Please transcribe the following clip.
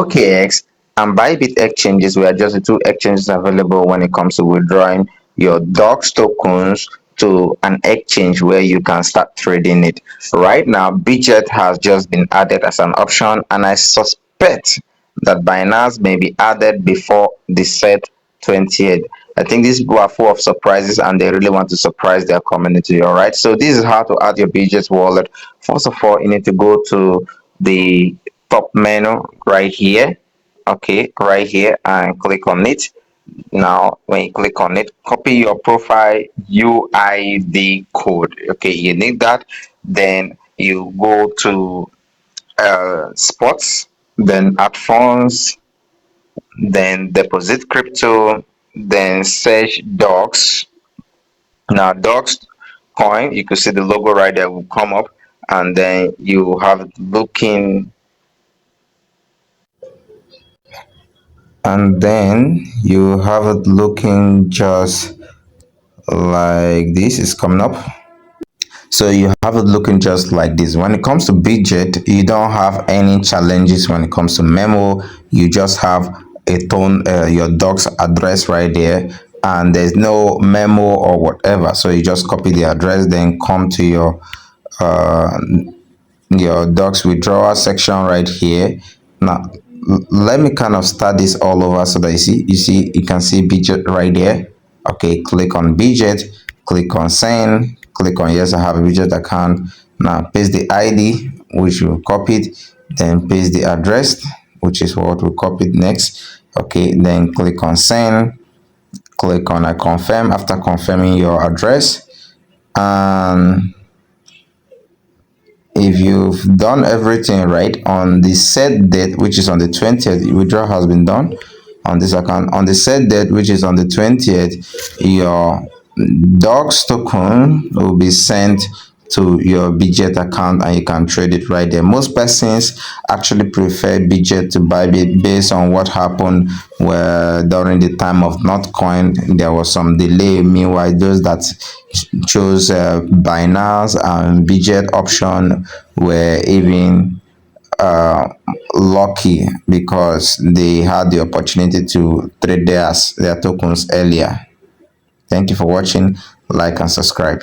OKX and Bybit exchanges were just the two exchanges available when it comes to withdrawing your DOX tokens to an exchange where you can start trading it. Right now, bidget has just been added as an option, and I suspect that Binance may be added before the set 20th. I think these people are full of surprises and they really want to surprise their community. All right. So this is how to add your bidget wallet. First of all, you need to go to the top menu right here. Okay, right here, and click on it. Now when you click on it, copy your profile UID code. Okay, you need that. Then you go to spots, then add funds, then deposit crypto, then search docs. Now docs coin, you can see the logo right there will come up, and then you have it looking, and then you have it looking just like this is coming up. So you have it looking just like this. When it comes to bidget, you don't have any challenges when it comes to memo. You just have a tone, your docs address right there, and there's no memo or whatever. So you just copy the address, then come to uh, your docs withdrawal section right here. Now let me kind of start this all over so that you can see bidget right there. Okay, click on bidget, click on send, click on yes, I have a bidget account. Now paste the ID which you copied, then paste the address which is what we copied next. Okay, then click on send, click on I confirm after confirming your address. And if you've done everything right on the set date, which is on the 20th, withdrawal has been done on this account. On the set date, which is on the 20th, your docs token will be sent to your bidget account and you can trade it right there. Most persons actually prefer bidget to Bybit based on what happened where during the time of Notcoin there was some delay. Meanwhile, those that chose Binance and bidget option were even lucky because they had the opportunity to trade their tokens earlier. Thank you for watching. Like and subscribe.